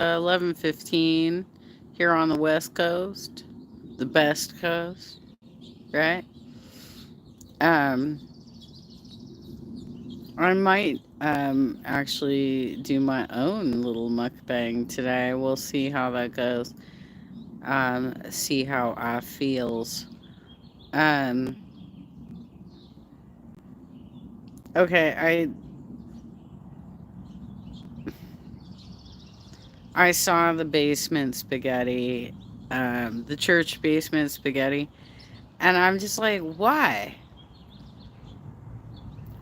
11:15 here on the West Coast, the best coast, right? Um, I might actually do my own little mukbang today. We'll see how that goes. See how I feels. Um, okay, I saw the basement spaghetti, the church basement spaghetti, and I'm just like, why?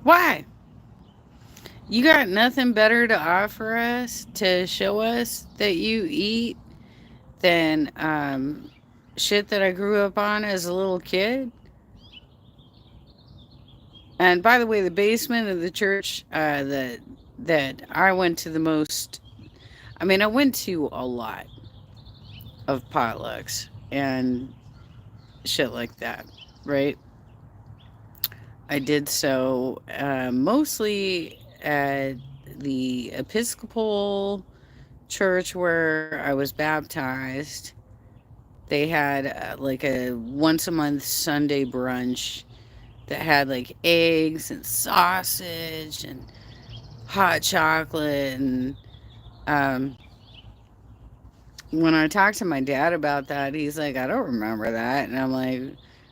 Why? You got nothing better to offer us to show us that you eat than shit that I grew up on as a little kid? And by the way, the basement of the church that I went to the most, I mean, I went to a lot of potlucks and shit like that, right? I did so mostly at the Episcopal church where I was baptized. They had like a once a month Sunday brunch that had like eggs and sausage and hot chocolate. And um, when I talked to my dad about that, he's like, I don't remember that. And I'm like,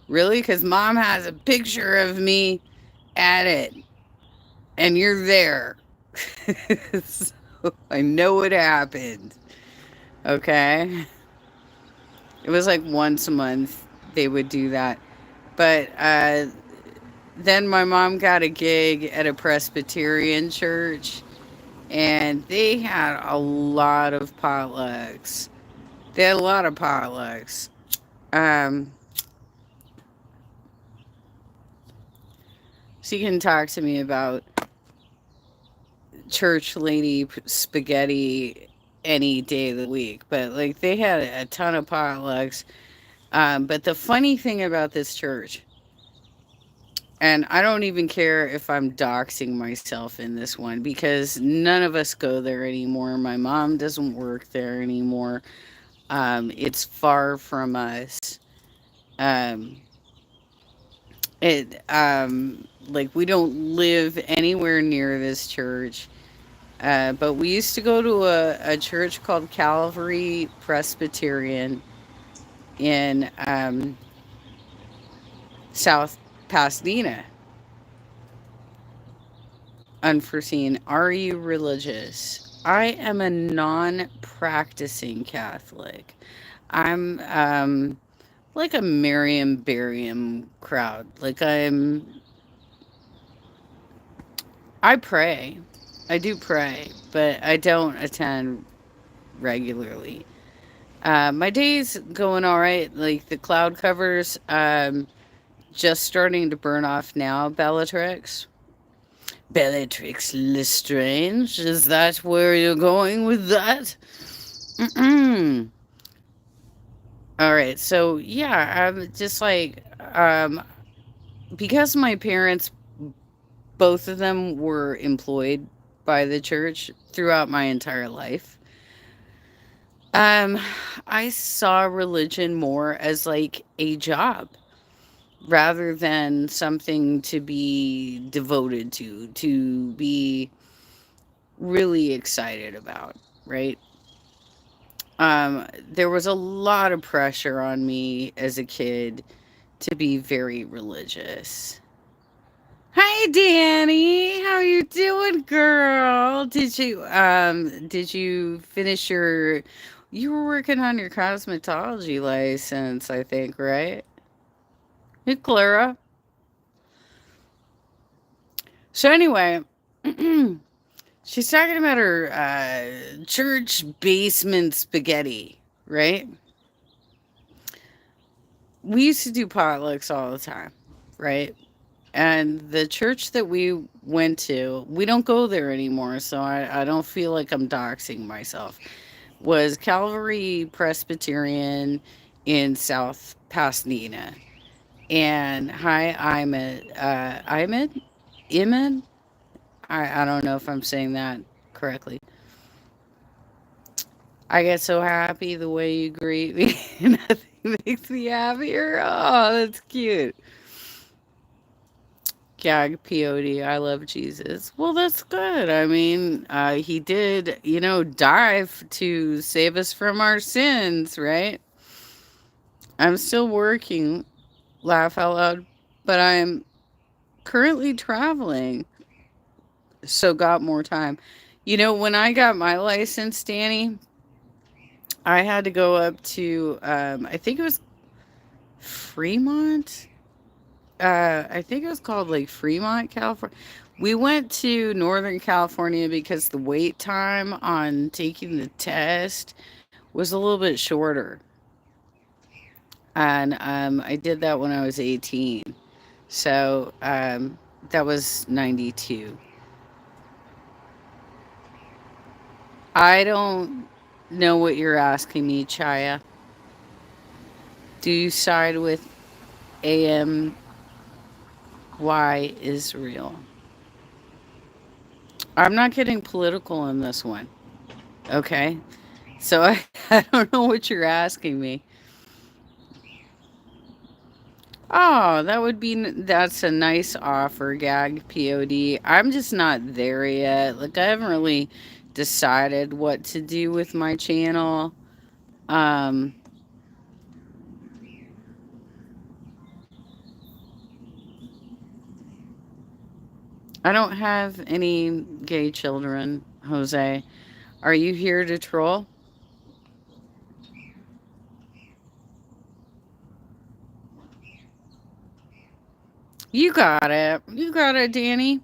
really? Because mom has a picture of me at it and you're there. So I know it happened. Okay. It was like once a month they would do that. But then my mom got a gig at a Presbyterian church and they had a lot of potlucks. They had a lot of potlucks. Um, so you can talk to me about church lady spaghetti any day of the week. But like they had a ton of potlucks. But the funny thing about this church, and I don't even care if I'm doxing myself in this one because none of us go there anymore. My mom doesn't work there anymore. It's far from us. Um, like we don't live anywhere near this church. But we used to go to a church called Calvary Presbyterian in South Pasadena. Unforeseen. Are you religious? I am a non practicing Catholic. I'm like a Miriam Barium crowd. I pray. I do pray, but I don't attend regularly. My day's going all right. Like the cloud covers, just starting to burn off now. Bellatrix Lestrange. Is that where you're going with that? Mm-mm. All right. So yeah, I'm just like because my parents, both of them were employed by the church throughout my entire life. Um, I saw religion more as like a job rather than something to be devoted to be really excited about, right? There was a lot of pressure on me as a kid to be very religious. Hi Danny, how you doing, girl? Did you finish your you were working on your cosmetology license, I think, right? Hey Clara. So anyway, she's talking about her church basement spaghetti, right? We used to do potlucks all the time, right? And the church that we went to, we don't go there anymore, so I don't feel like I'm doxing myself. Was Calvary Presbyterian in South Pasadena. And hi, Imad? I don't know if I'm saying that correctly. I get so happy the way you greet me. Nothing makes me happier. Oh, that's cute. Gag POD. I love Jesus. Well, that's good. I mean, he did, die to save us from our sins, right? I'm still working, laugh out loud, but I'm currently traveling, so got more time. When I got my license, Danny, I had to go up to, I think it was Fremont. I think it was called like Fremont, California. We went to Northern California because the wait time on taking the test was a little bit shorter. And I did that when I was 18. So that was 92. I don't know what you're asking me, Chaya. Do you side with AMY Israel? I'm not getting political in this one. Okay. So I don't know what you're asking me. Oh, that's a nice offer, gag POD. I'm just not there yet. Like I haven't really decided what to do with my channel. Um I don't have any gay children, Jose. Are you here to troll? You got it. You got it, Danny.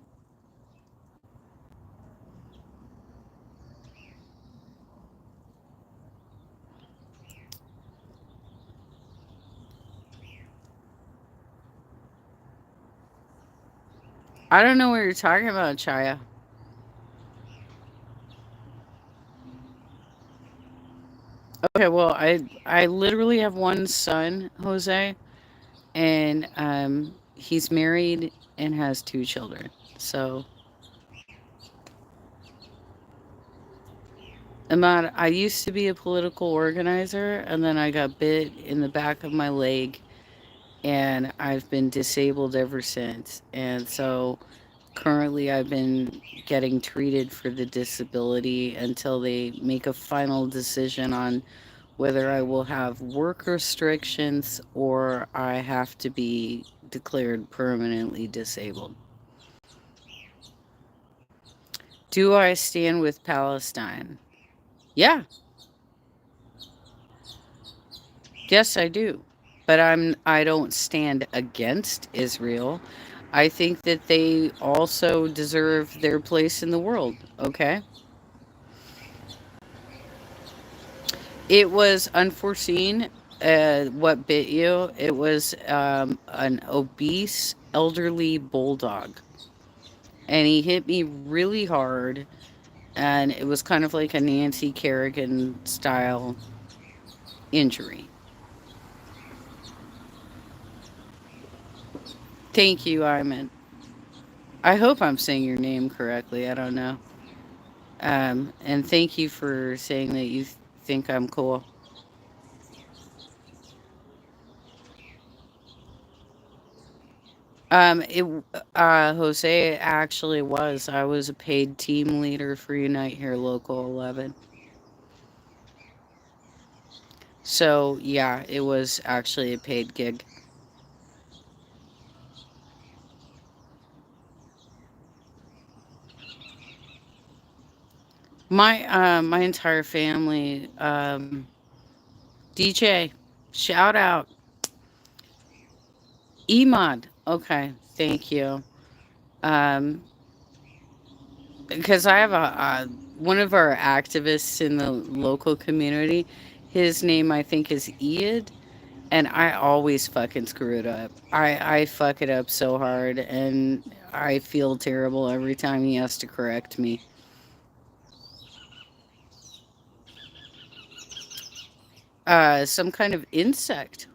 I don't know what you're talking about, Chaya. Okay, well, I literally have one son, Jose, and he's married and has two children. So, Ahmad, I used to be a political organizer, and then I got bit in the back of my leg, and I've been disabled ever since. And so, currently, I've been getting treated for the disability until they make a final decision on whether I will have work restrictions or I have to be declared permanently disabled. Do I stand with Palestine? Yeah, yes I do. But I don't stand against Israel. I think that they also deserve their place in the world, okay? It was unforeseen. What bit you? It was an obese elderly bulldog. And he hit me really hard. And it was kind of like a Nancy Kerrigan style injury. Thank you, Iman. I hope I'm saying your name correctly. I don't know. And thank you for saying that you think I'm cool. It Jose actually was. I was a paid team leader for Unite Here Local 11. So yeah, it was actually a paid gig. My entire family, DJ, shout out, Emod. Okay, thank you. Um, because I have a one of our activists in the local community. His name I think is Iad, and I always fucking screw it up. I fuck it up so hard, and I feel terrible every time he has to correct me. Some kind of insect.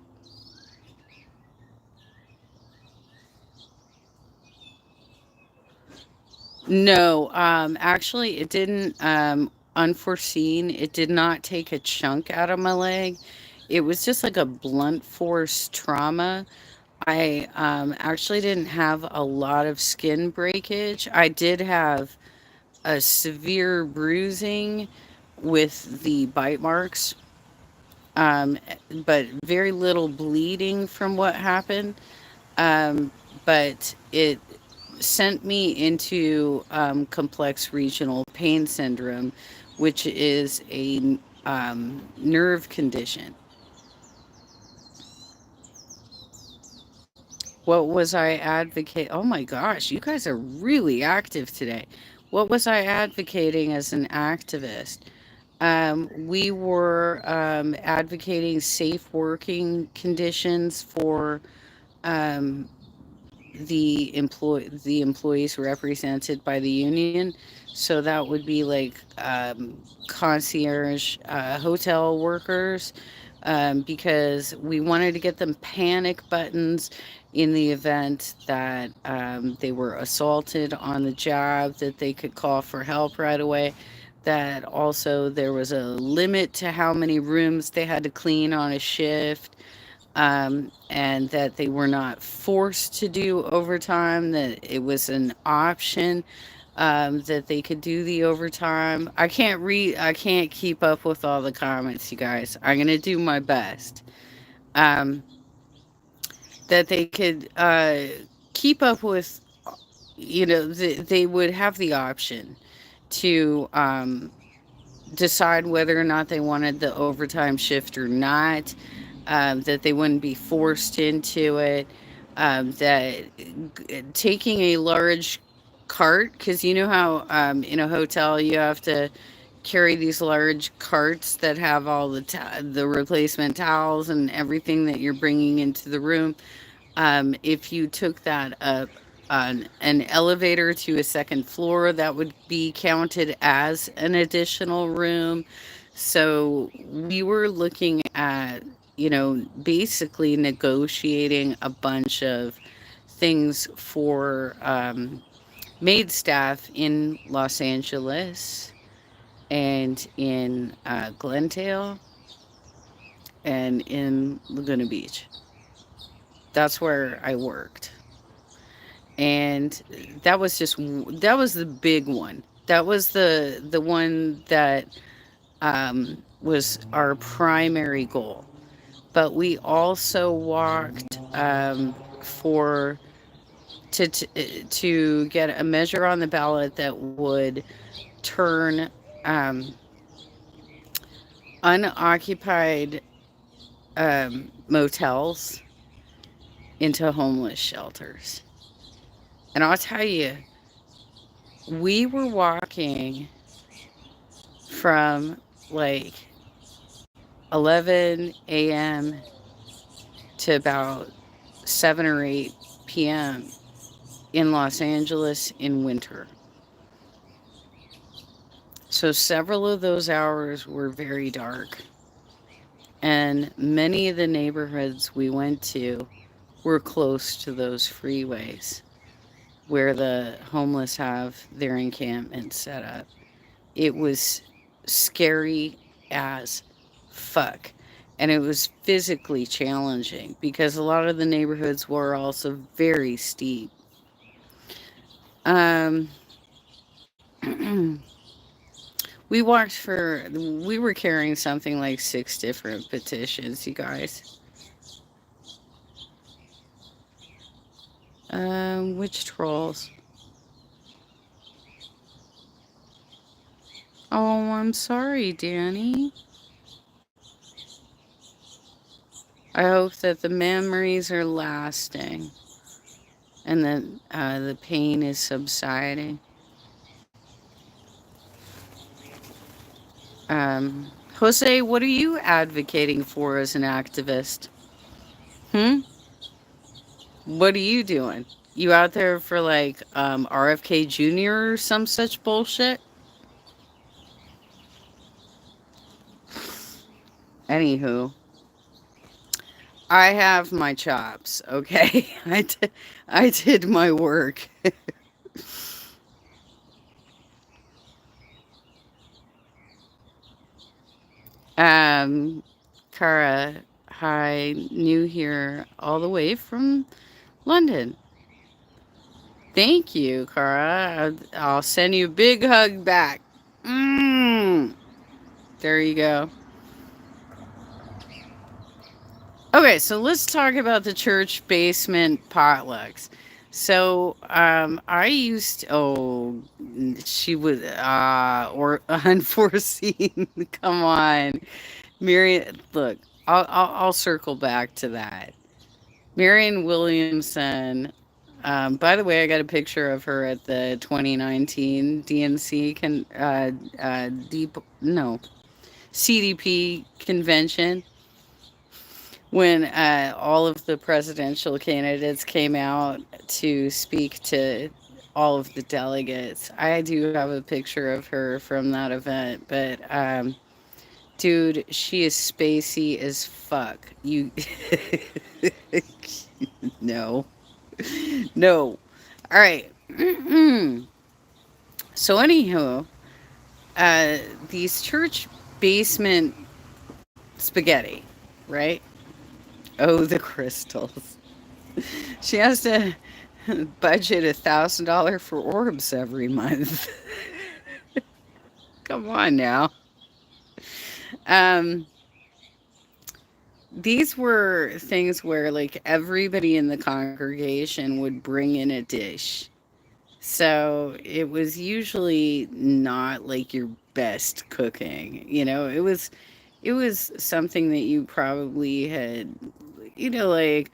No, actually, it didn't. unforeseen. It did not take a chunk out of my leg. It was just like a blunt force trauma. I actually didn't have a lot of skin breakage. I did have a severe bruising with the bite marks, um, but very little bleeding from what happened. Um, but it sent me into complex regional pain syndrome, which is a nerve condition. What was I advocate? Oh my gosh, you guys are really active today. What was I advocating as an activist? We were advocating safe working conditions for um, the employees represented by the union. So that would be like concierge hotel workers, because we wanted to get them panic buttons in the event that they were assaulted on the job, that they could call for help right away. That also there was a limit to how many rooms they had to clean on a shift, and that they were not forced to do overtime, that it was an option, that they could do the overtime. I can't keep up with all the comments, you guys. I'm going to do my best. Um, that they could keep up with, they would have the option to decide whether or not they wanted the overtime shift or not, that they wouldn't be forced into it, that taking a large cart, because you know how in a hotel you have to carry these large carts that have all the replacement towels and everything that you're bringing into the room. If you took that up on an elevator to a second floor, that would be counted as an additional room. So we were looking at, basically negotiating a bunch of things for maid staff in Los Angeles and in Glendale and in Laguna Beach. That's where I worked. And that was the big one. That was the one that was our primary goal. But we also walked for to get a measure on the ballot that would turn unoccupied motels into homeless shelters. And I'll tell you, we were walking from like 11 a.m. to about 7 or 8 p.m. in Los Angeles in winter. So several of those hours were very dark. And many of the neighborhoods we went to were close to those freeways where the homeless have their encampment set up. It was scary as fuck. And it was physically challenging because a lot of the neighborhoods were also very steep. Um, we were carrying something like 6 different petitions, you guys. Which trolls? Oh, I'm sorry, Danny. I hope that the memories are lasting and that the pain is subsiding. Jose, what are you advocating for as an activist? Hmm? What are you doing? You out there for like RFK Jr. or some such bullshit? Anywho, I have my chops, okay? I did my work. Um, Cara, hi, new here all the way from London. Thank you, Cara. I'll send you a big hug back. Mm, there you go. Okay, so let's talk about the church basement potlucks. So, I used she was or unforeseen. Come on, Marion. Look, I'll circle back to that. Marion Williamson. By the way, I got a picture of her at the 2019 DNC deep no CDP convention when all of the presidential candidates came out to speak to all of the delegates. I do have a picture of her from that event, but dude, she is spacey as fuck. You no. No. All right. So anywho, uh these church basement spaghetti, right? Oh, the crystals. She has to budget $1,000 for orbs every month. Come on now. Um, these were things where like everybody in the congregation would bring in a dish. So it was usually not like your best cooking. It was something that you probably had, like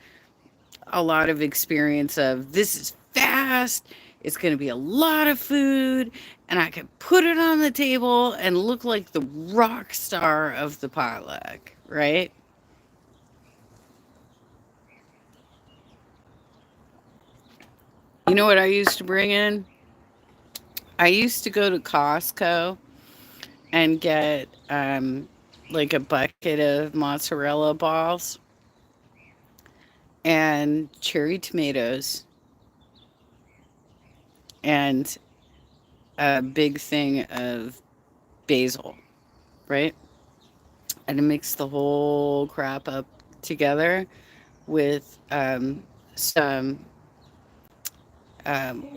a lot of experience of this is fast, it's going to be a lot of food, and I can put it on the table and look like the rock star of the potluck, right? You know what I used to bring in? I used to go to Costco and get like a bucket of mozzarella balls and cherry tomatoes and a big thing of basil, right? And to mix the whole crap up together with some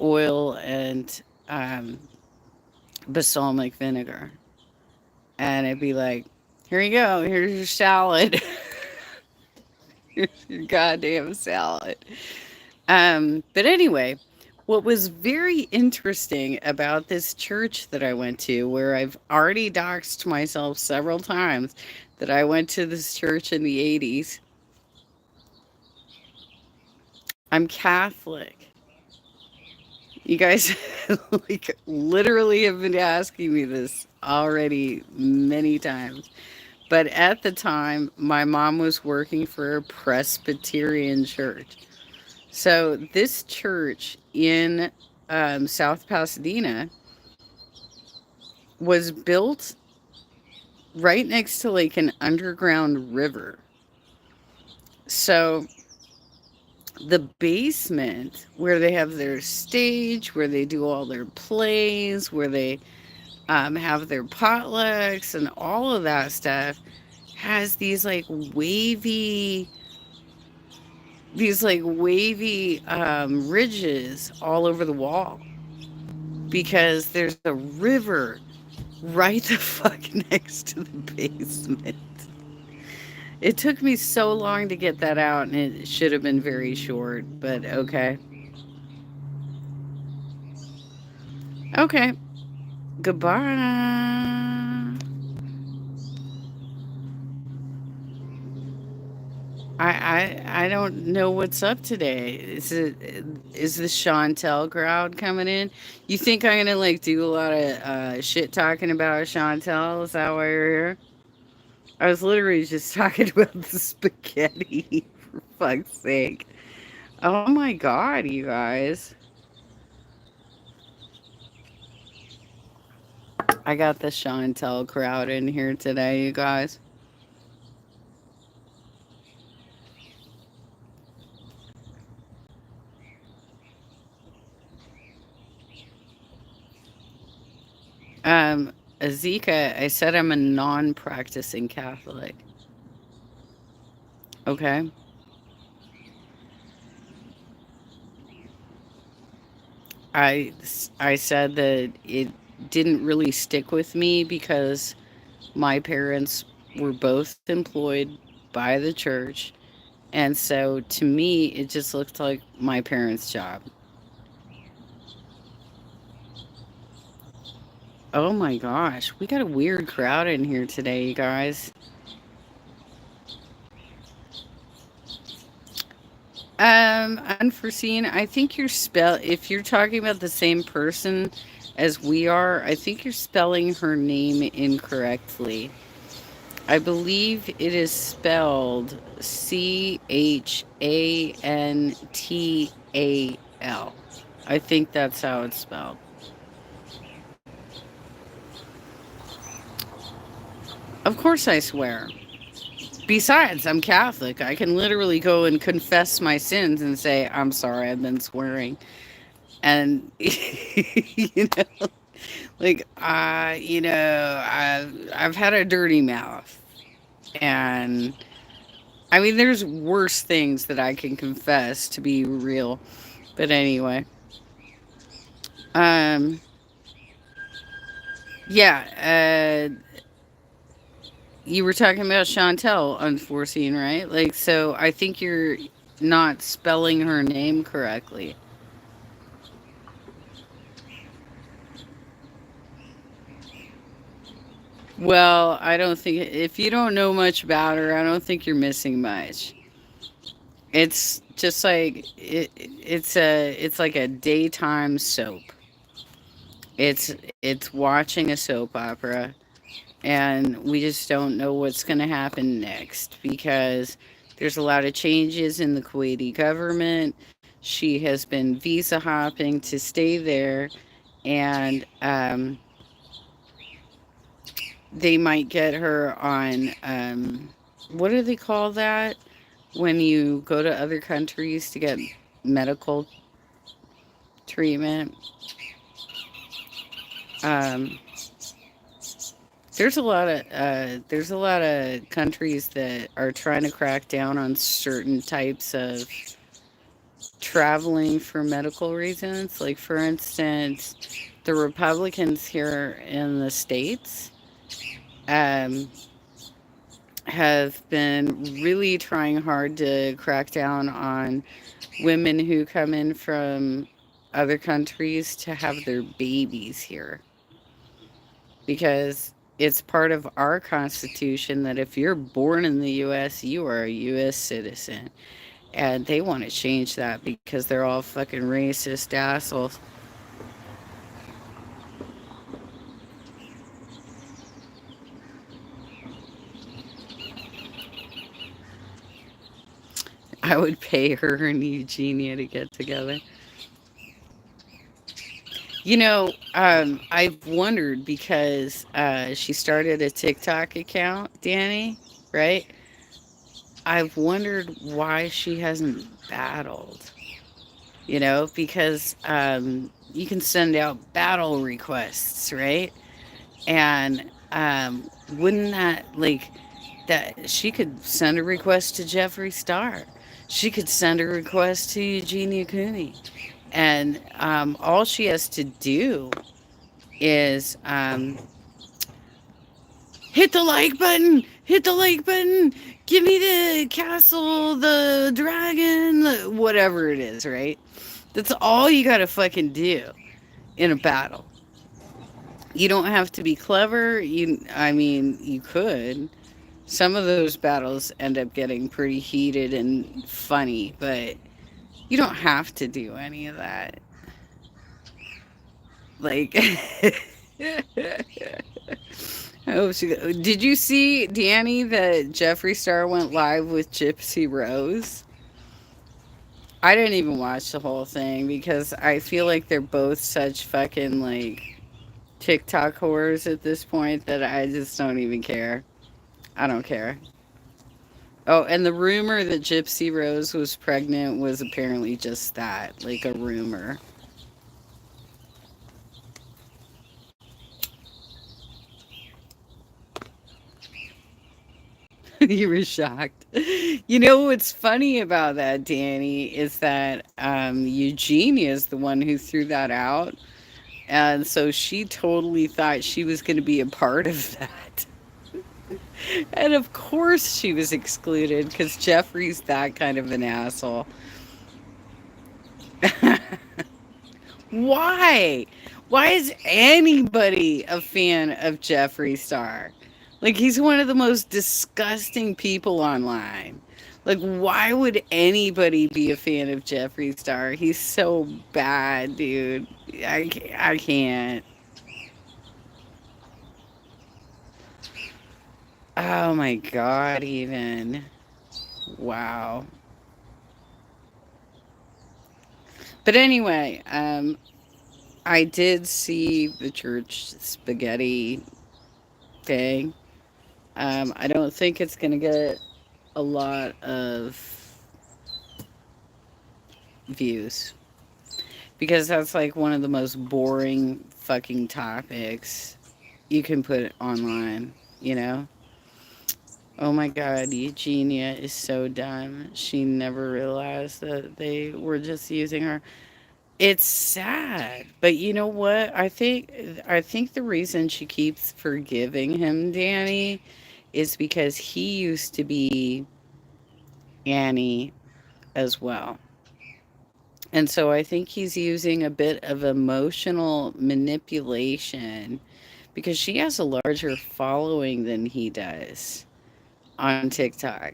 oil and balsamic vinegar. And it'd be like, here you go, here's your salad. Here's your goddamn salad. But anyway, what was very interesting about this church that I went to, where I've already doxed myself several times that I went to this church in the 80s, I'm Catholic. You guys like literally have been asking me this already many times. But at the time, my mom was working for a Presbyterian church. So this church in South Pasadena was built right next to like an underground river. So the basement where they have their stage, where they do all their plays, where they have their potlucks and all of that stuff, has these like wavy ridges all over the wall because there's a river right the fuck next to the basement. It took me so long to get that out, and it should have been very short, but okay. Okay. Goodbye. I don't know what's up today. Is the Chantel crowd coming in? You think I'm gonna like do a lot of shit talking about Chantel? Is that why you're here? I was literally just talking about the spaghetti for fuck's sake. Oh my god, you guys. I got the Chantel crowd in here today, you guys. Azika, I said I'm a non-practicing Catholic. Okay. I said that it didn't really stick with me because my parents were both employed by the church, and so to me it just looked like my parents' job. Oh my gosh, we got a weird crowd in here today, you guys. Unforeseen. I think you're if you're talking about the same person as we are, I think you're spelling her name incorrectly. I believe it is spelled Chantal. I think that's how it's spelled. Of course I swear. Besides, I'm Catholic. I can literally go and confess my sins and say, I'm sorry, I've been swearing. And, like, I've had a dirty mouth. And, I mean, there's worse things that I can confess to be real. But anyway, um, yeah, you were talking about Chantel, unforeseen, right? Like, so I think you're not spelling her name correctly. Well, I don't think if you don't know much about her, I don't think you're missing much. It's just like it's like a daytime soap. It's watching a soap opera, and we just don't know what's going to happen next because there's a lot of changes in the Kuwaiti government. She has been visa hopping to stay there, and they might get her on what do they call that when you go to other countries to get medical treatment. Um, there's a lot of countries that are trying to crack down on certain types of traveling for medical reasons. Like for instance, the Republicans here in the states um, have been really trying hard to crack down on women who come in from other countries to have their babies here because it's part of our constitution that if you're born in the US, you are a US citizen. And they want to change that because they're all fucking racist assholes. I would pay her and Eugenia to get together. I've wondered because she started a TikTok account, Danny, right? I've wondered why she hasn't battled, because you can send out battle requests, right? And wouldn't that, like, that she could send a request to Jeffree Star. She could send a request to Eugenia Cooney. And all she has to do is hit the like button, hit the like button, give me the castle, the dragon, whatever it is, right? That's all you gotta fucking do in a battle. You don't have to be clever. I mean, you could. Some of those battles end up getting pretty heated and funny, but you don't have to do any of that. Like, I hope did you see, Danny, that Jeffree Star went live with Gypsy Rose? I didn't even watch the whole thing because I feel like they're both such fucking like TikTok whores at this point that I just don't even care. I don't care. Oh, and the rumor that Gypsy Rose was pregnant was apparently just that, like a rumor. You were shocked. You know what's funny about that, Danny, is that Eugenia is the one who threw that out. And so she totally thought she was going to be a part of that. And of course she was excluded because Jeffrey's that kind of an asshole. Why? Why is anybody a fan of Jeffree Star? Like, he's one of the most disgusting people online. Like, why would anybody be a fan of Jeffree Star? He's so bad, dude. I can't. Oh my god, even. Wow. But anyway, I did see the church spaghetti thing. I don't think it's going to get a lot of views because that's like one of the most boring fucking topics you can put online, you know? Oh my god, Eugenia is so dumb. She never realized that they were just using her. It's sad, but you know what? I think the reason she keeps forgiving him, Danny, is because he used to be Annie as well. And so I think he's using a bit of emotional manipulation because she has a larger following than he does on TikTok.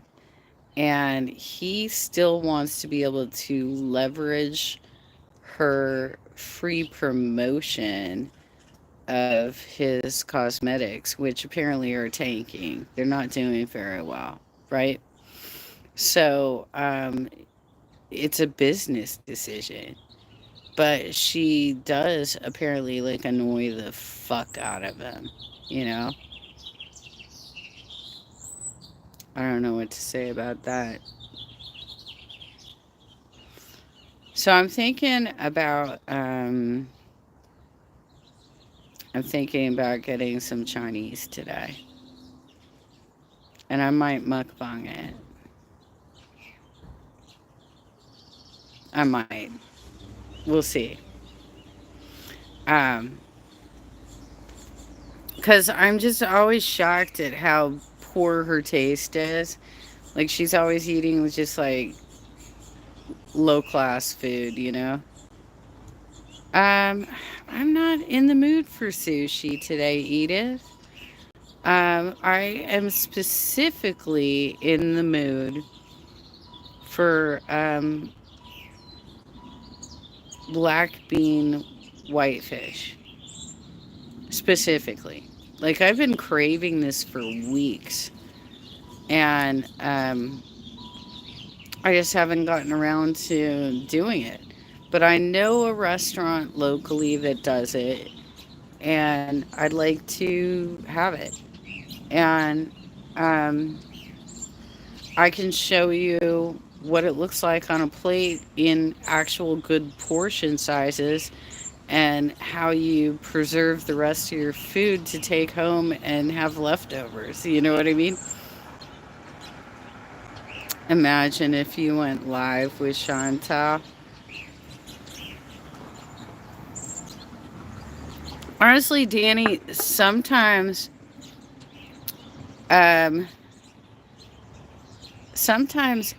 And he still wants to be able to leverage her free promotion of his cosmetics, which apparently are tanking. They're not doing very well, right? So it's a business decision. But she does apparently like annoy the fuck out of him, you know? I don't know what to say about that. So I'm thinking about getting some Chinese today. And I might mukbang it. I might. We'll see. Um, because I'm just always shocked at how poor her taste is. Like she's always eating with just like low class food, you know? Um, I'm not in the mood for sushi today, Edith. I am specifically in the mood for black bean whitefish. Specifically. Like I've been craving this for weeks. And I just haven't gotten around to doing it. But I know a restaurant locally that does it, and I'd like to have it. And um, I can show you what it looks like on a plate in actual good portion sizes and how you preserve the rest of your food to take home and have leftovers. You know what I mean? Imagine if you went live with Chantal. Honestly, Danny, um, sometimes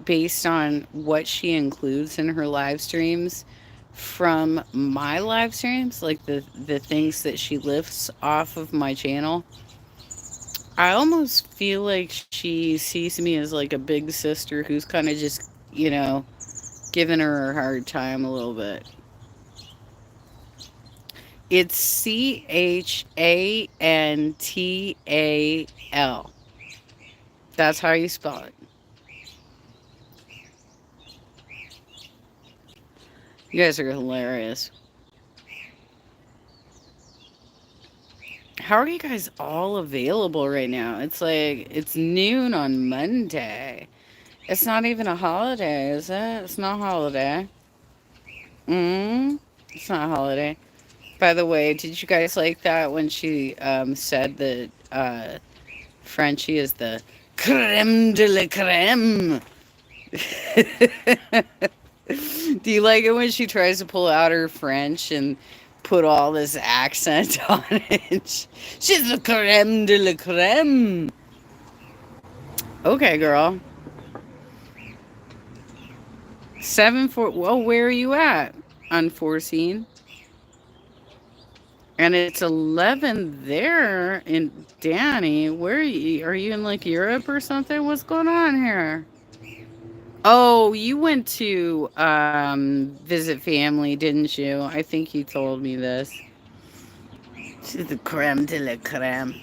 based on what she includes in her live streams from my live streams, like the things that she lifts off of my channel, I almost feel like she sees me as like a big sister who's kind of just, giving her a hard time a little bit. It's Chantal. That's how you spell it. You guys are hilarious. How are you guys all available right now? It's like it's noon on Monday. It's not even a holiday, is it? It's not a holiday. It's not a holiday. By the way, did you guys like that when she said that Frenchie is the creme de la creme. Do you like it when she tries to pull out her French and put all this accent on it? She's the creme de la creme. Okay, girl. 7-4. Well, where are you at? Unforeseen. And it's 11 there in Danny. Where are you? Are you in like Europe or something? What's going on here? Oh, you went to visit family, didn't you? I think you told me this. To the creme de la creme.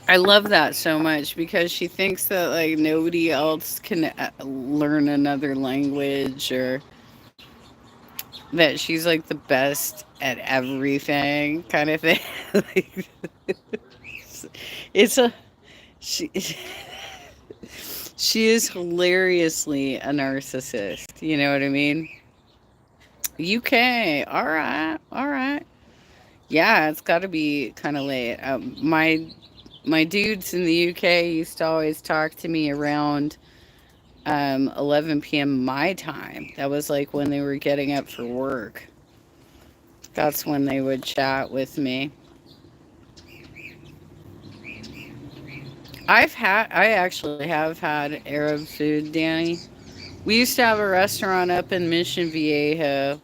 I love that so much because she thinks that like nobody else can learn another language or that she's like the best at everything kind of thing. Like, it's a she she is hilariously a narcissist. You know what I mean? UK. All right. All right. Yeah, it's got to be kind of late. My dudes in the UK used to always talk to me around 11 p.m. my time. That was like when they were getting up for work. That's when they would chat with me. I actually have had Arab food, Danny. We used to have a restaurant up in Mission Viejo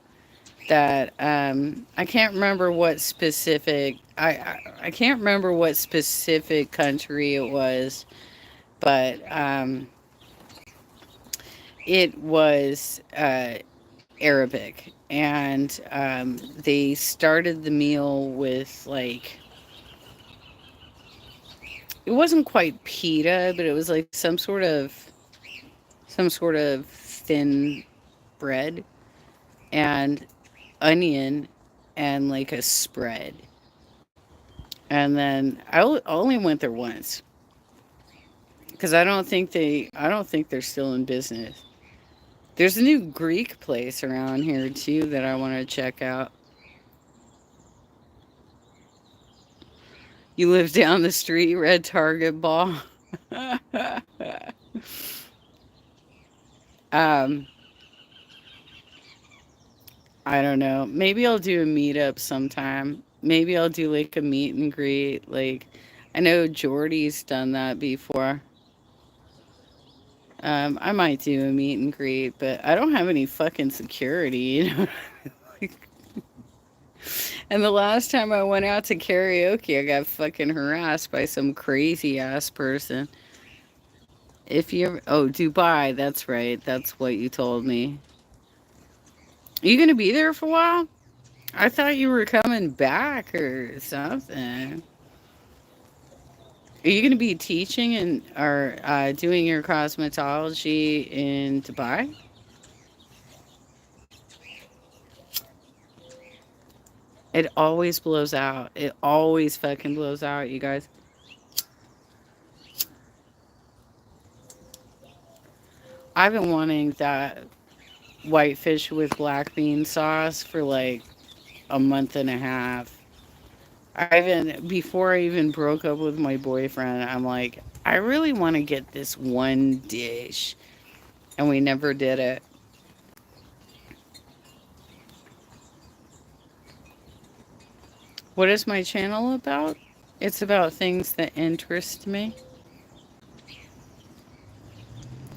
that I can't remember what specific I can't remember what specific country it was, but it was Arabic, and they started the meal with like it wasn't quite pita, but it was like some sort of thin bread and onion and like a spread. And then only went there once because I don't think they're still in business. There's a new Greek place around here too that I want to check out. You live down the street, red Target ball. um, I don't know. Maybe I'll do a meetup sometime. Maybe I'll do like a meet and greet. Like I know Jordy's done that before. I might do a meet and greet, but I don't have any fucking security, you know. Like, and the last time I went out to karaoke, I got fucking harassed by some crazy ass person. If you ever, oh, Dubai, that's right. That's what you told me. Are you gonna be there for a while? I thought you were coming back or something. Are you gonna be teaching and or doing your cosmetology in Dubai? It always blows out. It always fucking blows out, you guys. I've been wanting that whitefish with black bean sauce for like a month and a half. I even before I even broke up with my boyfriend, I'm like, I really want to get this one dish, and we never did it. What is my channel about? It's about things that interest me.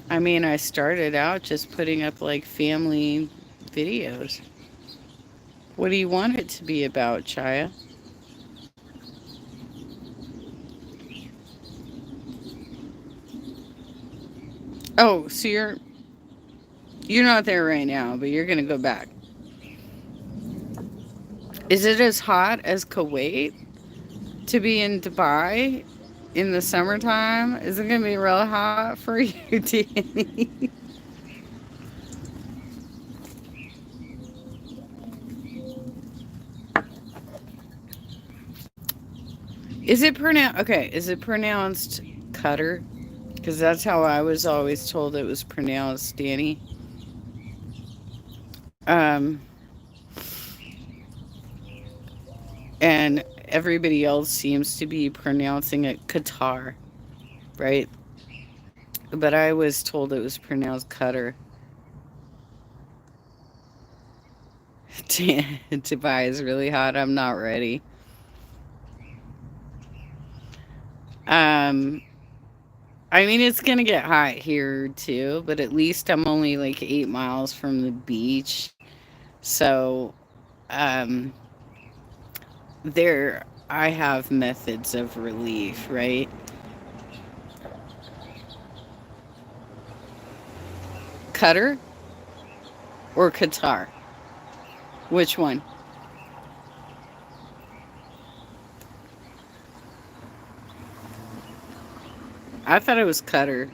I mean, I started out just putting up like family videos. What do you want it to be about, Chaya? Oh, so you're not there right now, but you're gonna go back. Is it as hot as Kuwait to be in Dubai in the summertime? Is it gonna be real hot for you, Danny? Is it pronounced okay? Is it pronounced Cutter? Because that's how I was always told it was pronounced, Danny. Um, and everybody else seems to be pronouncing it Qatar, right? But I was told it was pronounced Cutter. Dubai is really hot. I'm not ready. Um, I mean, it's gonna get hot here too, but at least I'm only like 8 miles from the beach. So, um, there I have methods of relief, right? Cutter or Qatar? Which one? I thought it was Cutter.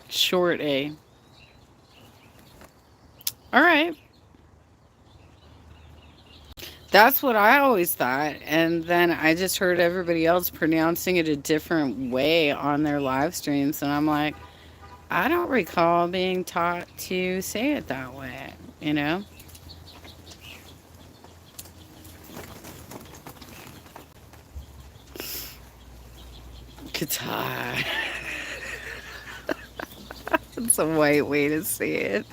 Short A. All right. That's what I always thought. And then I just heard everybody else pronouncing it a different way on their live streams. And I'm like, I don't recall being taught to say it that way, you know? Qatar. It's a white way to say it.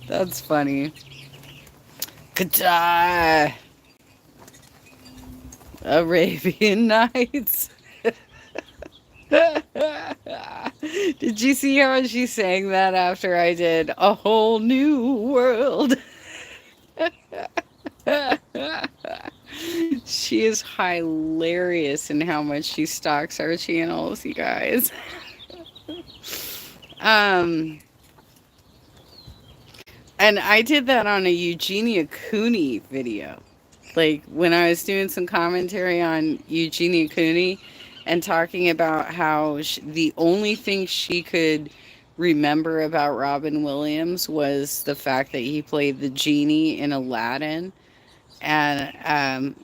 That's funny. Qatar. Arabian Nights. Did you see how she sang that after I did A Whole New World? She is hilarious in how much she stalks our channels, you guys. Um, and I did that on a Eugenia Cooney video. Like when I was doing some commentary on Eugenia Cooney and talking about how the only thing she could remember about Robin Williams was the fact that he played the genie in Aladdin. And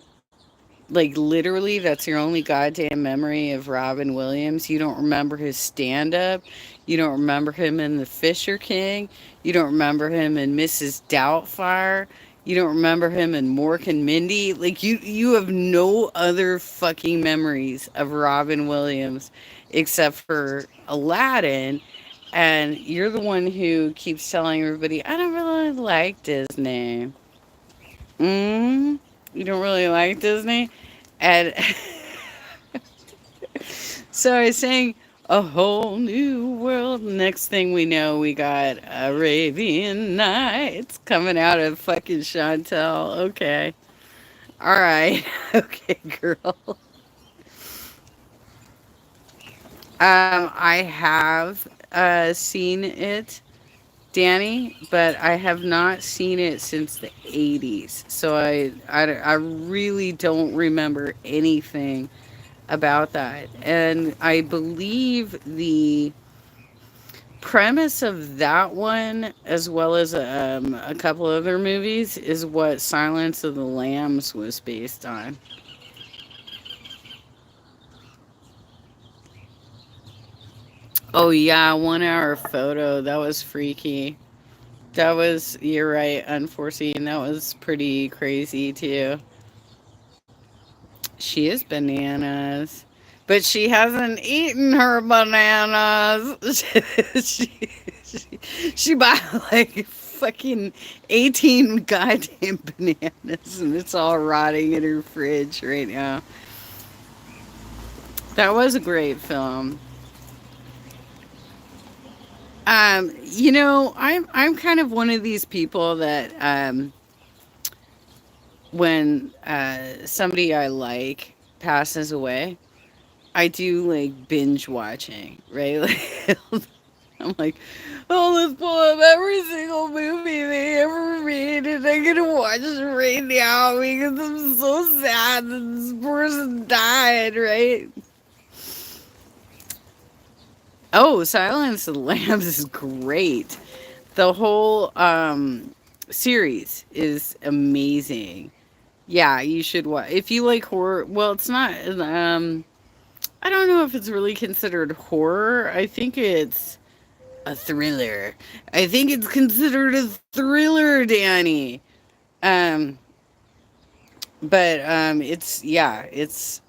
like literally that's your only goddamn memory of Robin Williams. You don't remember his stand up. You don't remember him in The Fisher King. You don't remember him in Mrs. Doubtfire. You don't remember him in Mork and Mindy. Like you have no other fucking memories of Robin Williams except for Aladdin. And you're the one who keeps telling everybody, I don't really like Disney. Mm, you don't really like Disney? And so I was saying a whole new world. Next thing we know, we got Arabian Nights coming out of fucking Chantel. Okay. All right. Okay, girl. I have seen it, Danny, but I have not seen it since the 80s. So I really don't remember anything about that. And I believe the premise of that one, as well as a couple other movies, is what Silence of the Lambs was based on. Oh, yeah, 1 hour photo. That was freaky. That was, you're right, unforeseen. That was pretty crazy, too. She is bananas. But she hasn't eaten her bananas. She bought like fucking 18 goddamn bananas and it's all rotting in her fridge right now. That was a great film. I'm kind of one of these people that when somebody I like passes away, I do like binge watching, right? Like, I'm like, oh, let's pull up every single movie they ever made, and I'm gonna watch it right now because I'm so sad that this person died, right? Oh, Silence of the Lambs is great. The whole series is amazing. Yeah, you should watch. If you like horror, well, it's not. I don't know if it's really considered horror. I think it's a thriller. I think it's considered a thriller, Danny. Um, but it's yeah, it's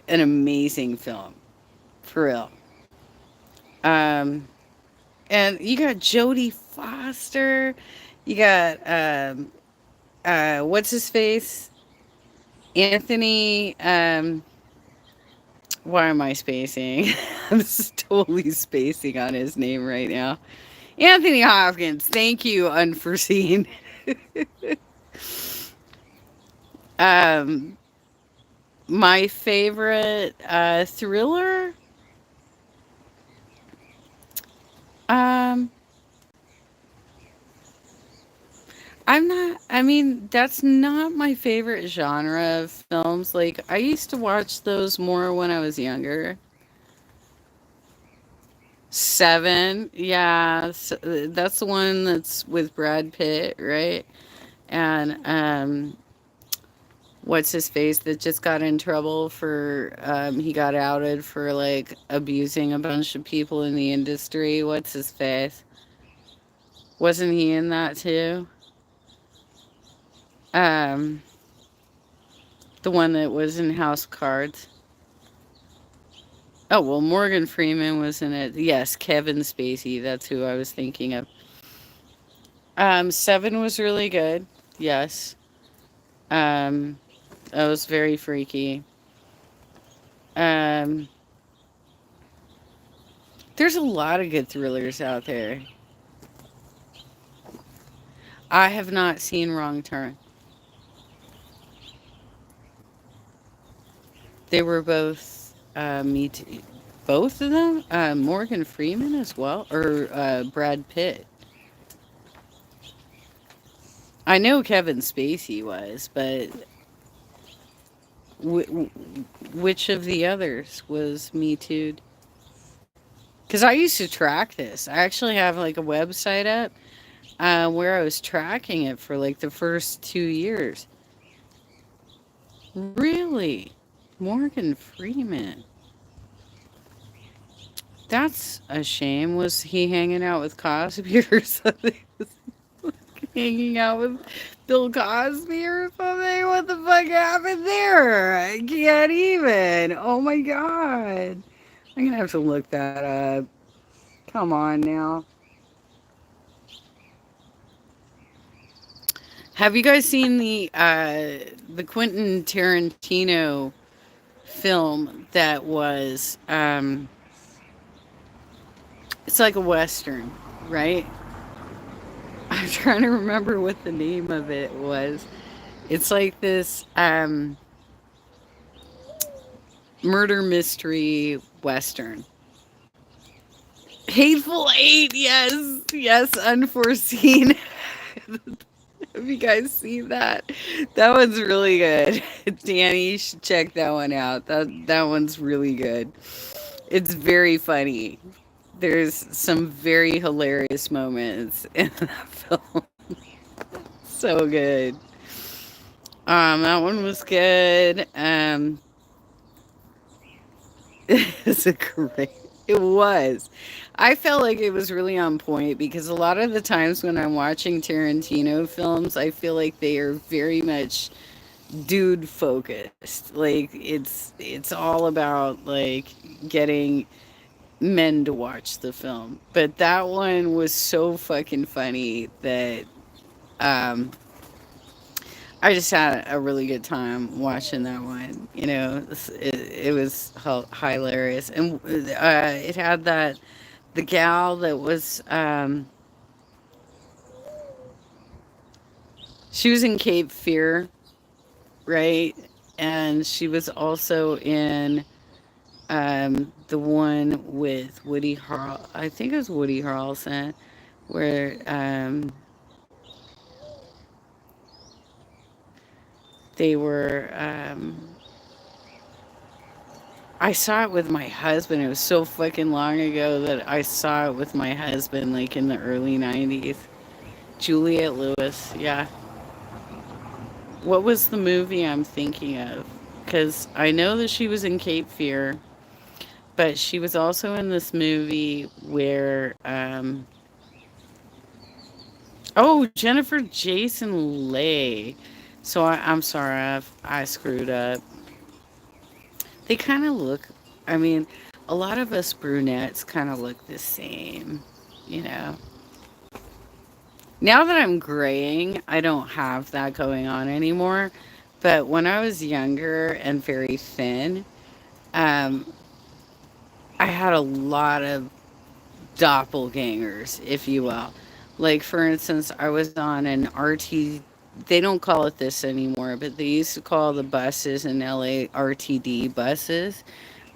an amazing film for real. Um, and you got Jodie Foster. You got what's his face? Anthony. Why am I spacing? I'm just totally spacing on his name right now. Anthony Hopkins. Thank you, unforeseen. um, my favorite thriller. Um, I'm not. I mean, that's not my favorite genre of films. Like, I used to watch those more when I was younger. Seven, yeah, that's the one that's with Brad Pitt, right? And what's his face that just got in trouble for he got outed for like abusing a bunch of people in the industry. What's his face? Wasn't he in that too? Um, the one that was in House of Cards. Oh well, Morgan Freeman was in it. Yes, Kevin Spacey. That's who I was thinking of. Seven was really good. Yes. Um, that was very freaky. Um, there's a lot of good thrillers out there. I have not seen Wrong Turn. They were both me too. Both of them, Morgan Freeman as well, or Brad Pitt. I know Kevin Spacey was, but w- which of the others was Me Too? Because I used to track this. I actually have like a website up where I was tracking it for like the first 2 years. Really? Morgan Freeman. That's a shame. Was he hanging out with Cosby or something? Hanging out with Bill Cosby or something? What the fuck happened there? I can't even. Oh my god. I'm gonna have to look that up. Come on now. Have you guys seen the Quentin Tarantino film that was it's like a western, right? I'm trying to remember what the name of it was. It's like this murder mystery western. Hateful Eight, yes, yes, unforeseen. Have you guys seen that? That one's really good. Danny, you should check that one out. That one's really good. It's very funny. There's some very hilarious moments in that film. So good. That one was good. It's a great. It was. I felt like it was really on point because a lot of the times when I'm watching Tarantino films, I feel like they are very much dude focused. Like it's all about like getting men to watch the film. But that one was so fucking funny that um I just had a really good time watching that one. You know, it was hilarious, and it had that the gal that was she was in Cape Fear, right? And she was also in the one with Woody Harrel. I think it was Woody Harrelson, where they were I saw it with my husband. It was so fucking long ago that I saw it with my husband, like in the early 90s. Juliette Lewis, yeah. What was the movie I'm thinking of? Because I know that she was in Cape Fear, but she was also in this movie where, oh, Jennifer Jason Leigh. So I'm sorry, I screwed up. They kind of look, I mean, a lot of us brunettes kind of look the same, you know. Now that I'm graying, I don't have that going on anymore. But when I was younger and very thin, um, I had a lot of doppelgangers, if you will. Like, for instance, I was on an RT, they don't call it this anymore, but they used to call the buses in LA RTD buses,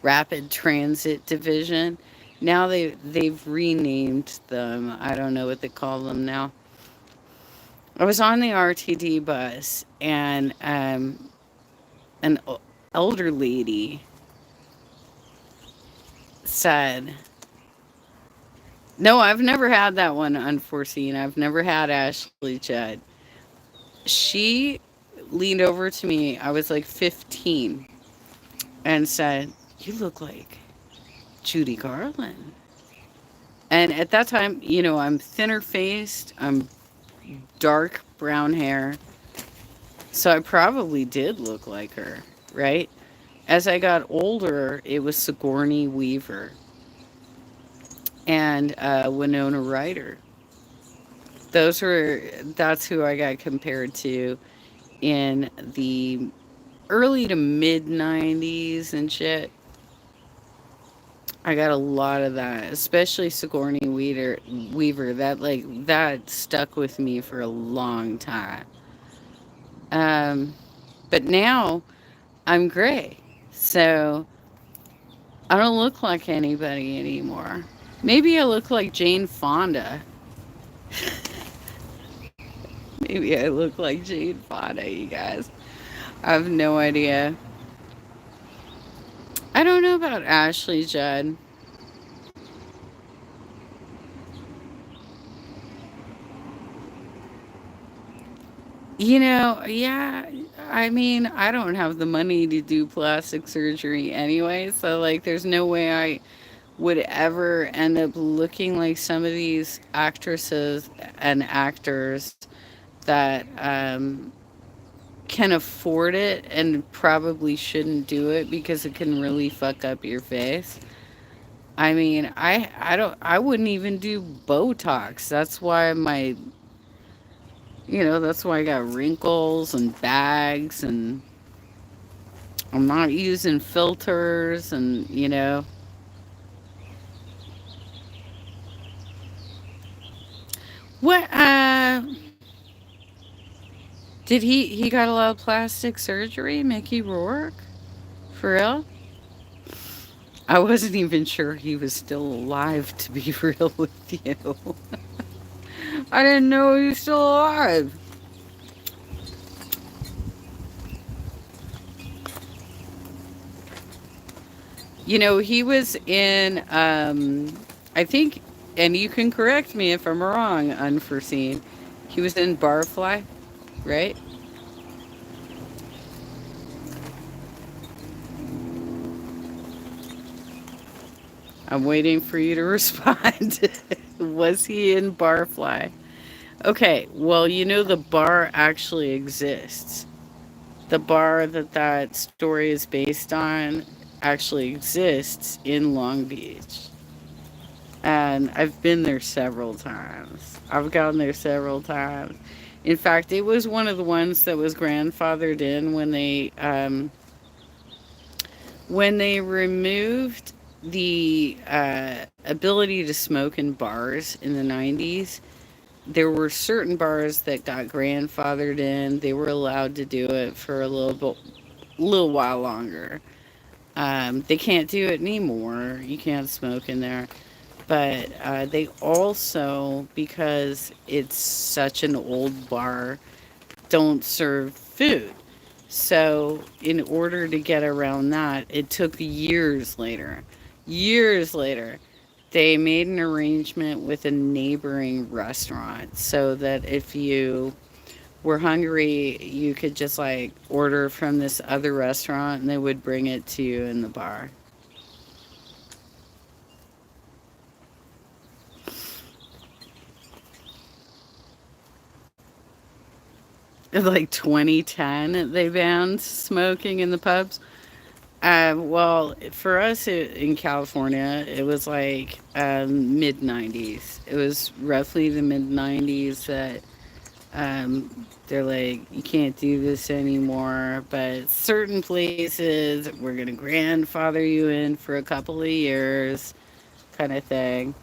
Rapid Transit Division. Now they've renamed them. I don't know what they call them now. I was on the RTD bus, and an elder lady said, "No, I've never had that one unforeseen. I've never had Ashley Judd." She leaned over to me. I was like 15, and said, "You look like Judy Garland." And at that time, I'm thinner faced. I'm dark brown hair. So I probably did look like her, right? As I got older, it was Sigourney Weaver and Winona Ryder. That's who I got compared to in the early to mid 90s and shit. I got a lot of that, especially Weaver. That stuck with me for a long time. Um, but now I'm gray, so I don't look like anybody anymore. Maybe I look like Jane Fonda. Maybe I look like Jane Fonda, you guys. I have no idea. I don't know about Ashley Judd. Yeah, I mean, I don't have the money to do plastic surgery anyway, so like there's no way I would ever end up looking like some of these actresses and actors that can afford it and probably shouldn't do it because it can really fuck up your face. I mean, I wouldn't even do Botox. That's why I got wrinkles and bags, and I'm not using filters, and what did he got a lot of plastic surgery, Mickey Rourke? For real? I wasn't even sure he was still alive, to be real with you. I didn't know he was still alive. He was in, I think, and you can correct me if I'm wrong, unforeseen. He was in Barfly, right? I'm waiting for you to respond. Was he in Barfly? Okay, well, the bar actually exists. The bar that story is based on actually exists in Long Beach. And I've been there several times. I've gone there several times. In fact, it was one of the ones that was grandfathered in when they removed the ability to smoke in bars in the 90s. There were certain bars that got grandfathered in. They were allowed to do it for a little while longer. They can't do it anymore. You can't smoke in there. But they also, because it's such an old bar, don't serve food. So, in order to get around that, it took years later, they made an arrangement with a neighboring restaurant so that if you were hungry, you could just like order from this other restaurant and they would bring it to you in the bar. In like 2010, they banned smoking in the pubs. Well, for us in California, it was like mid 90s. It was roughly the mid 90s that they're like, you can't do this anymore. But certain places, we're going to grandfather you in for a couple of years, kind of thing.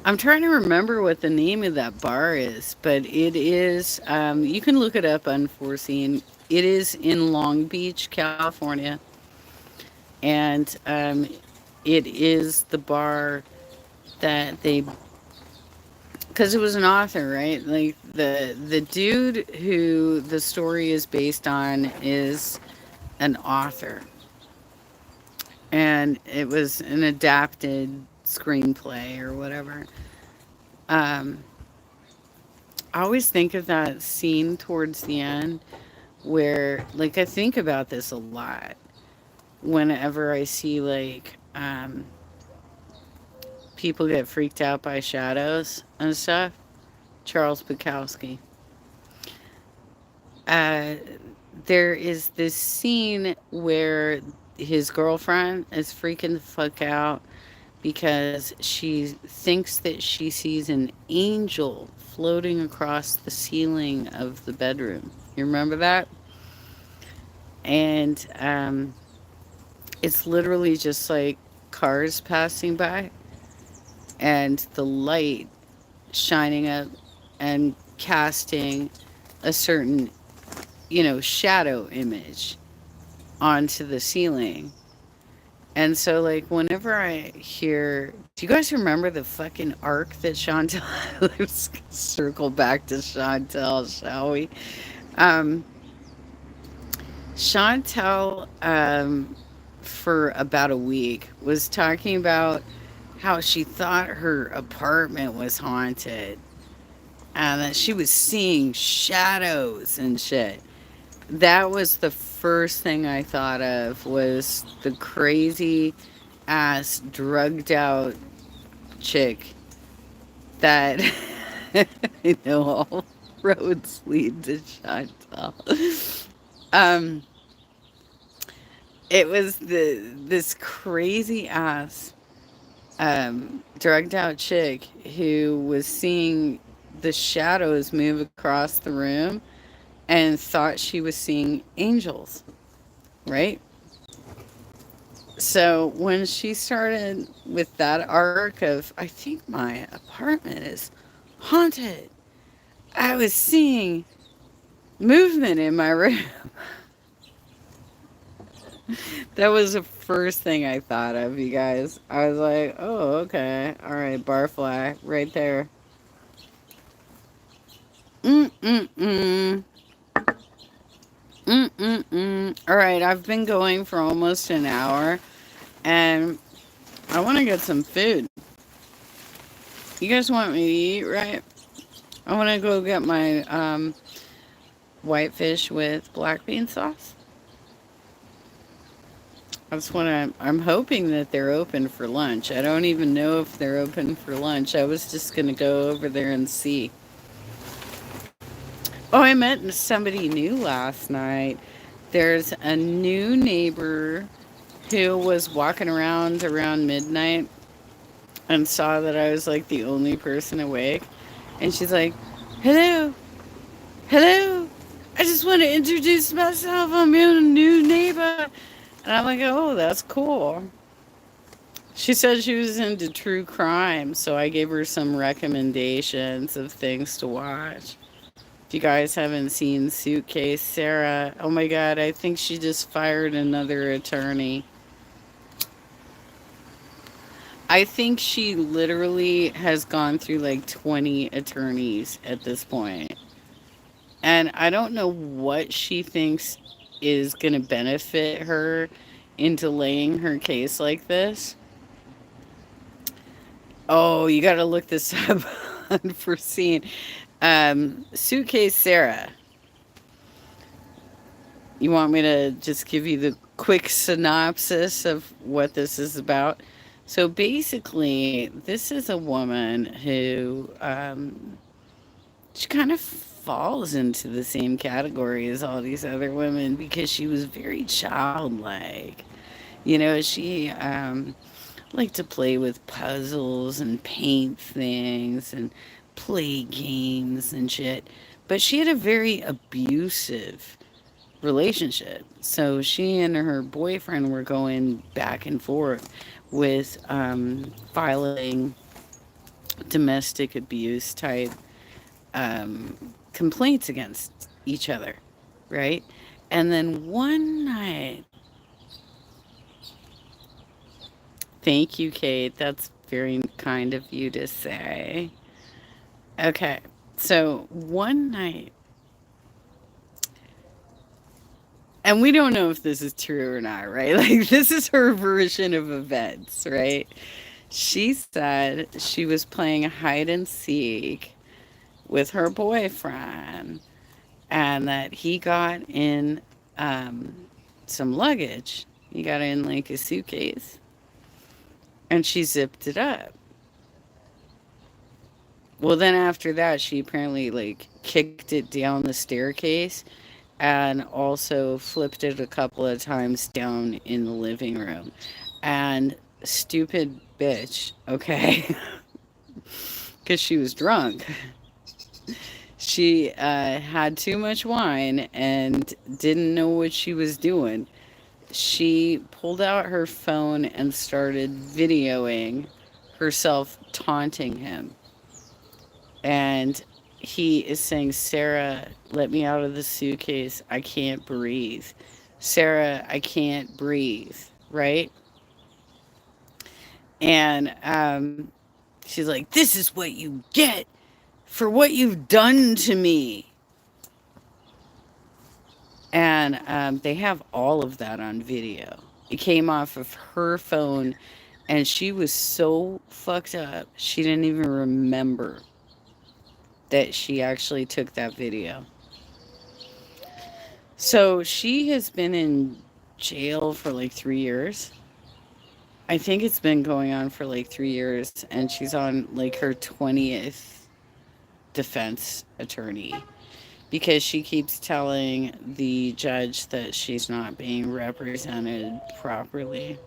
I'm trying to remember what the name of that bar is, but it is, you can look it up, Unforeseen. It is in Long Beach, California. And it is the bar that they, because it was an author, right? Like the dude who the story is based on is an author, and it was an adapted screenplay or whatever. Um, I always think of that scene towards the end where, like, I think about this a lot whenever I see, like, people get freaked out by shadows and stuff. Charles Bukowski. Uh, there is this scene where his girlfriend is freaking the fuck out because she thinks that she sees an angel floating across the ceiling of the bedroom. You remember that? And it's literally just like cars passing by and the light shining up and casting a certain, shadow image onto the ceiling. And so, like, whenever I hear, do you guys remember the fucking arc that Chantel? Let's circle back to Chantel, shall we? Um, Chantel, for about a week, was talking about how she thought her apartment was haunted and that she was seeing shadows and shit. That was the first thing I thought of was the crazy ass drugged out chick that I know all roads lead to Chantal. Um, it was this crazy ass drugged out chick who was seeing the shadows move across the room and thought she was seeing angels, right? So when she started with that arc of, I think my apartment is haunted, I was seeing movement in my room. That was the first thing I thought of, you guys. I was like, oh, okay. All right, barfly right there. Mm-mm-mm. Mm-mm-mm. All right, I've been going for almost an hour, and I want to get some food. You guys want me to eat, right? I want to go get my white fish with black bean sauce. That's what I'm hoping that they're open for lunch. I don't even know if they're open for lunch. I was just going to go over there and see. Oh, I met somebody new last night. There's a new neighbor who was walking around midnight and saw that I was like the only person awake. And she's like, hello, hello. I just want to introduce myself. I'm your new neighbor. And I'm like, oh, that's cool. She said she was into true crime, so I gave her some recommendations of things to watch. If you guys haven't seen Suitcase Sarah, oh my god, I think she just fired another attorney. I think she literally has gone through like 20 attorneys at this point. And I don't know what she thinks is going to benefit her into laying her case like this. Oh, you got to look this up. Unforeseen. Suitcase Sarah. You want me to just give you the quick synopsis of what this is about? So basically, this is a woman who she kind of falls into the same category as all these other women because she was very childlike. You know, she liked to play with puzzles and paint things and play games and shit. But she had a very abusive relationship. So she and her boyfriend were going back and forth with filing domestic abuse type complaints against each other, right? And then one night, thank you, Kate. That's very kind of you to say. Okay, so one night, and we don't know if this is true or not, right? Like, this is her version of events, right? She said she was playing hide and seek with her boyfriend and that he got in um, some luggage. He got in like a suitcase and she zipped it up. Well, then after that, she apparently like kicked it down the staircase and also flipped it a couple of times down in the living room. And stupid bitch, okay, because she was drunk. She had too much wine and didn't know what she was doing. She pulled out her phone and started videoing herself taunting him. And he is saying, Sarah, let me out of the suitcase. I can't breathe. Sarah, I can't breathe. Right? And she's like, this is what you get for what you've done to me. And they have all of that on video. It came off of her phone, and she was so fucked up, she didn't even remember that she actually took that video. So she has been in jail for like 3 years. I think it's been going on for like 3 years, and she's on like her 20th defense attorney because she keeps telling the judge that she's not being represented properly.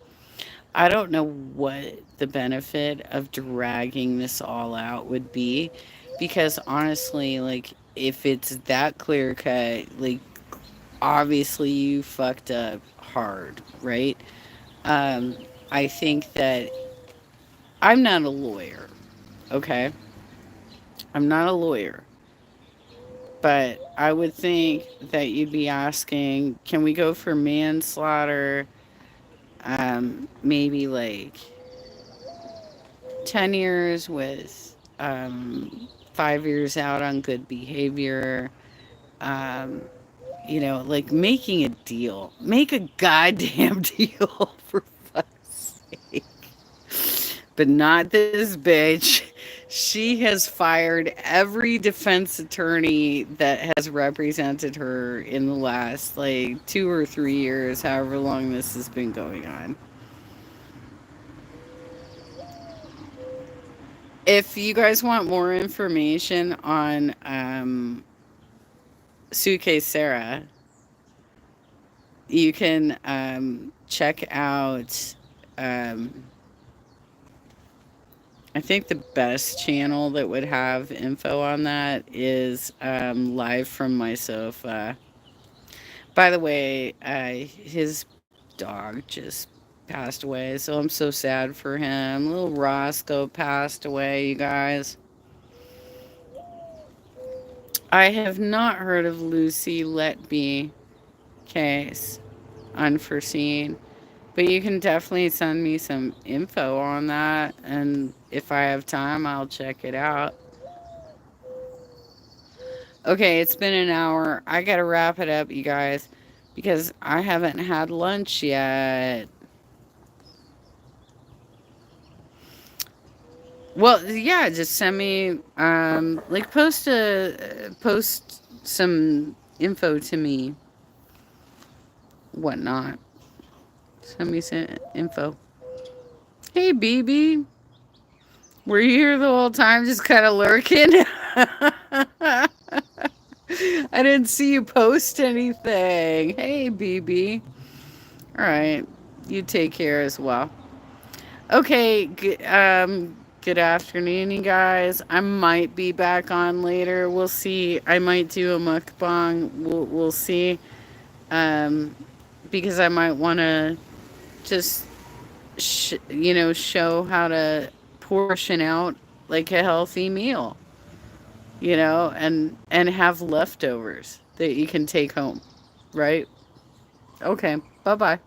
I don't know what the benefit of dragging this all out would be because honestly, like, if it's that clear cut, like, obviously you fucked up hard, right? Um, I think that I'm not a lawyer, okay? I'm not a lawyer. But I would think that you'd be asking, can we go for manslaughter? Maybe like 10 years with 5 years out on good behavior. Um, like making a deal. Make a goddamn deal for fuck's sake. But not this bitch. She has fired every defense attorney that has represented her in the last like 2 or 3 years, however long this has been going on. If you guys want more information on Suitcase Sarah, you can check out. Um, I think the best channel that would have info on that is Live from My Sofa. By the way, his dog just passed away, so I'm so sad for him. Little Roscoe passed away, you guys. I have not heard of Lucy Letby case. Unforeseen. But you can definitely send me some info on that, and if I have time, I'll check it out. Okay, it's been an hour. I gotta wrap it up, you guys, because I haven't had lunch yet. Well, yeah, just send me like post some info to me, whatnot. Send me some info. Hey, BB, were you here the whole time, just kind of lurking? I didn't see you post anything. Hey, BB. All right, you take care as well. Okay, good afternoon, you guys. I might be back on later. We'll see. I might do a mukbang. We'll see. Um, because I might want to just show how to portion out like a healthy meal, and have leftovers that you can take home, right? Okay. Bye bye.